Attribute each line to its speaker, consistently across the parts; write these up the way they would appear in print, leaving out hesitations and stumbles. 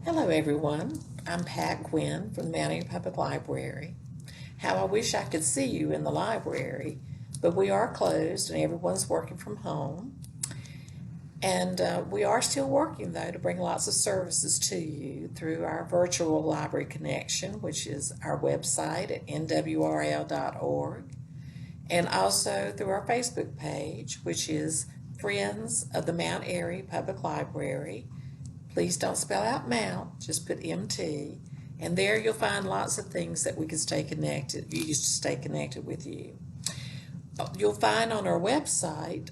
Speaker 1: Hello everyone, I'm Pat Quinn from the Mount Airy Public Library. How I wish I could see you in the library, but we are closed and everyone's working from home. And we are still working though to bring lots of services to you through our virtual library connection, which is our website at nwrl.org, and also through our Facebook page, which is Friends of the Mount Airy Public Library. Please don't spell out Mount, just put MT. And there you'll find lots of things that we can stay connected, use to stay connected with you. You'll find on our website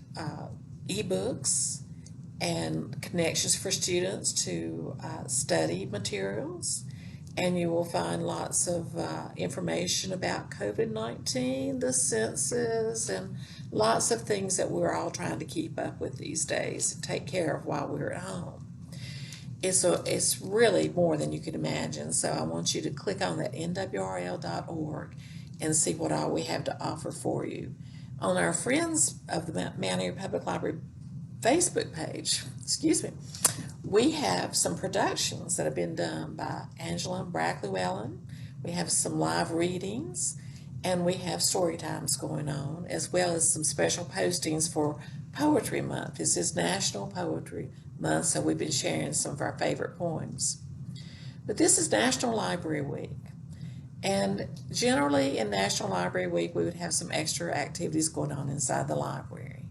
Speaker 1: ebooks and connections for students to study materials. And you will find lots of information about COVID-19, the census, and lots of things that we're all trying to keep up with these days and take care of while we're at home. It's really more than you could imagine. So I want you to click on that nwrl.org and see what all we have to offer for you. On our Friends of the Mount Airy Public Library Facebook page, we have some productions that have been done by Angela and Brackley Wellen. We have some live readings, and we have story times going on, as well as some special postings for Poetry Month. This is National Poetry Month, so we've been sharing some of our favorite poems. But this is National Library Week, and generally in National Library Week we would have some extra activities going on inside the library.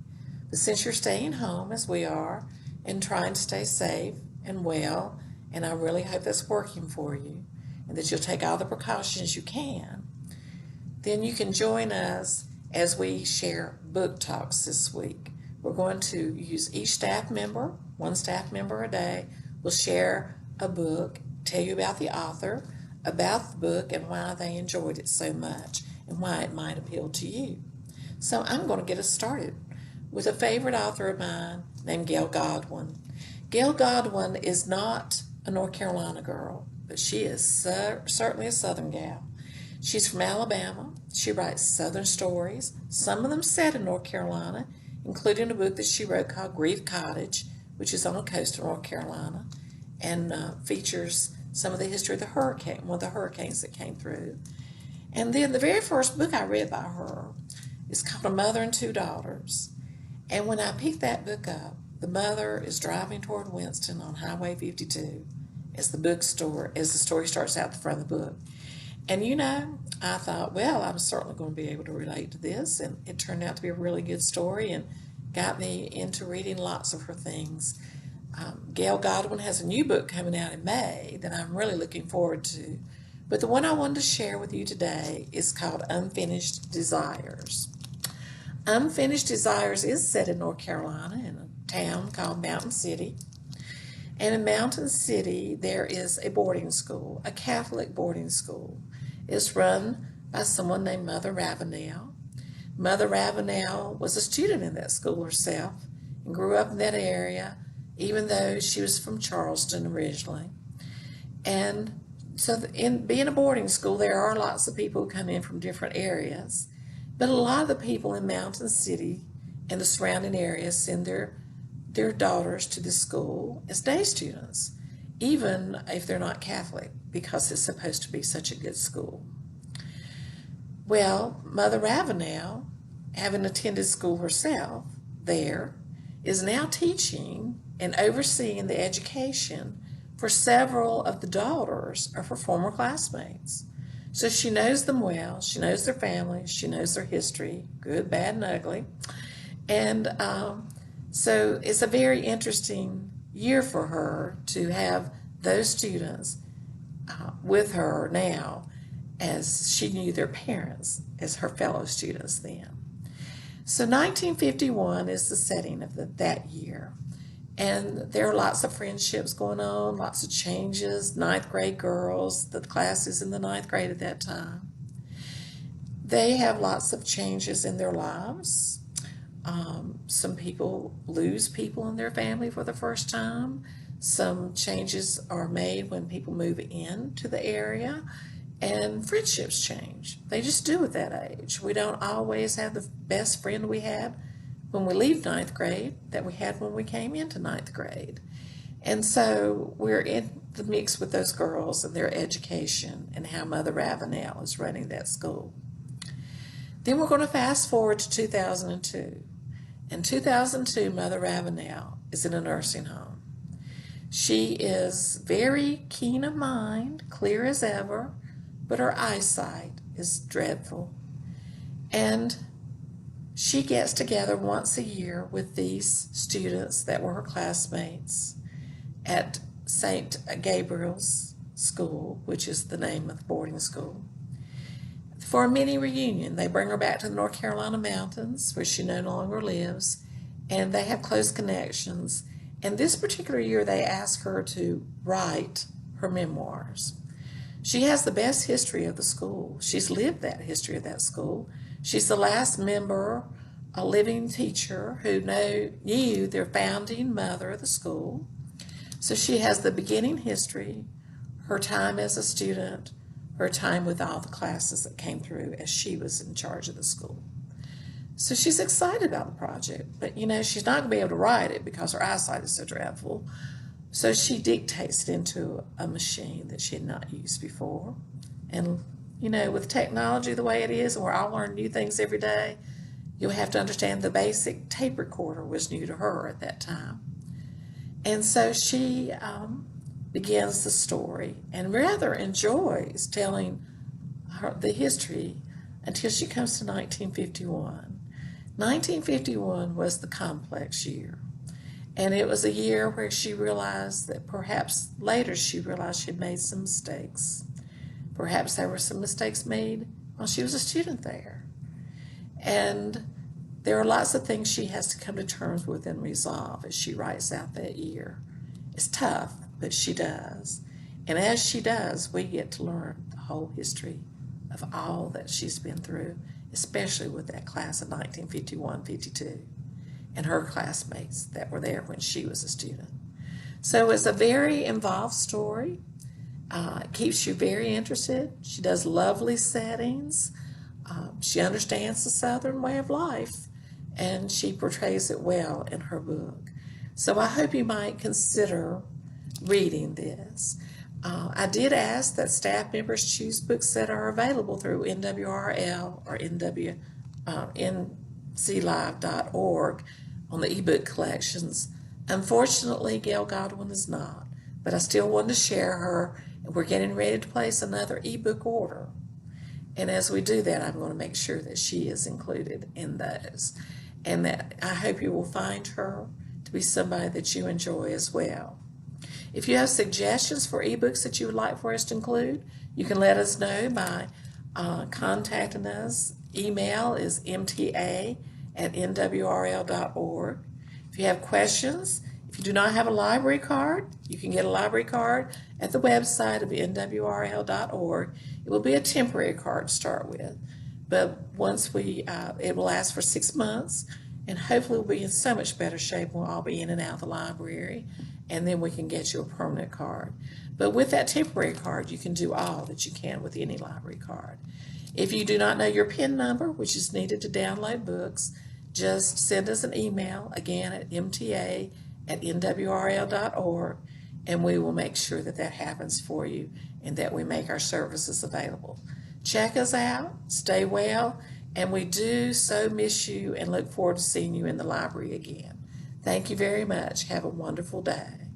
Speaker 1: But since you're staying home as we are and trying to stay safe and well, and I really hope that's working for you and that you'll take all the precautions you can, then you can join us as we share book talks this week. We're going to use each staff member, one staff member a day, will share a book, tell you about the author, about the book, and why they enjoyed it so much and why it might appeal to you. So I'm going to get us started with a favorite author of mine named Gail Godwin. Gail Godwin is not a North Carolina girl, but she is certainly a Southern gal. She's from Alabama. She writes Southern stories, some of them set in North Carolina, including a book that she wrote called Grief Cottage, which is on the coast of North Carolina, and features some of the history of the hurricane, one of the hurricanes that came through. And then the very first book I read by her is called A Mother and Two Daughters. And when I picked that book up, the mother is driving toward Winston on Highway 52 as the story starts out the front of the book. And I thought, well, I'm certainly going to be able to relate to this, and it turned out to be a really good story and got me into reading lots of her things. Gail Godwin has a new book coming out in May that I'm really looking forward to, but the one I wanted to share with you today is called Unfinished Desires. Unfinished Desires is set in North Carolina in a town called Mountain City. And in Mountain City, there is a boarding school, a Catholic boarding school. It's run by someone named Mother Ravenel. Mother Ravenel was a student in that school herself and grew up in that area, even though she was from Charleston originally. And so in being a boarding school, there are lots of people who come in from different areas. But a lot of the people in Mountain City and the surrounding areas send their daughters to the school as day students, even if they're not Catholic, because it's supposed to be such a good school. Well, Mother Ravenel, having attended school herself there, is now teaching and overseeing the education for several of the daughters of her former classmates. So she knows them well, she knows their families, she knows their history, good, bad, and ugly. And so it's a very interesting year for her to have those students with her now, as she knew their parents as her fellow students then. So 1951 is the setting of that year. And there are lots of friendships going on, lots of changes, ninth grade girls, the class is in the ninth grade at that time. They have lots of changes in their lives. Some people lose people in their family for the first time. Some changes are made when people move into the area, and friendships change. They just do at that age. We don't always have the best friend we had when we leave ninth grade that we had when we came into ninth grade. And so we're in the mix with those girls and their education and how Mother Ravenel is running that school. Then we're going to fast forward to 2002. In 2002, Mother Ravenel is in a nursing home. She is very keen of mind, clear as ever, but her eyesight is dreadful. And she gets together once a year with these students that were her classmates at St. Gabriel's School, which is the name of the boarding school, for a mini reunion. They bring her back to the North Carolina mountains where she no longer lives, and they have close connections. And this particular year they ask her to write her memoirs. She has the best history of the school. She's lived that history of that school. She's the last member, a living teacher who knew their founding mother of the school. So she has the beginning history, her time as a student, her time with all the classes that came through as she was in charge of the school. So she's excited about the project, but she's not going to be able to write it because her eyesight is so dreadful. So she dictates it into a machine that she had not used before. And, with technology the way it is, and we're all learning new things every day, you'll have to understand the basic tape recorder was new to her at that time. And so she begins the story and rather enjoys telling the history until she comes to 1951. 1951 was the complex year. And it was a year where she realized that perhaps later she realized she had made some mistakes. Perhaps there were some mistakes made while she was a student there. And there are lots of things she has to come to terms with and resolve as she writes out that year. It's tough, but she does. And as she does, we get to learn the whole history of all that she's been through, especially with that class of 1951-52 and her classmates that were there when she was a student. So it's a very involved story. It keeps you very interested. She does lovely settings. She understands the Southern way of life, and she portrays it well in her book. So I hope you might consider reading this. I did ask that staff members choose books that are available through NWRL or nclive.org on the ebook collections. Unfortunately, Gail Godwin is not, but I still wanted to share her, and we're getting ready to place another ebook order. And as we do that, I'm going to make sure that she is included in those, and that I hope you will find her to be somebody that you enjoy as well. If you have suggestions for ebooks that you would like for us to include, you can let us know by contacting us. Email is mta@nwrl.org. If you have questions, if you do not have a library card, you can get a library card at the website of nwrl.org. It will be a temporary card to start with, but once it will last for 6 months, and hopefully we'll be in so much better shape. We'll all be in and out of the library, and then we can get you a permanent card. But with that temporary card, you can do all that you can with any library card. If you do not know your PIN number, which is needed to download books, just send us an email, again, at mta@nwrl.org, and we will make sure that that happens for you and that we make our services available. Check us out, stay well, and we do so miss you and look forward to seeing you in the library again. Thank you very much. Have a wonderful day.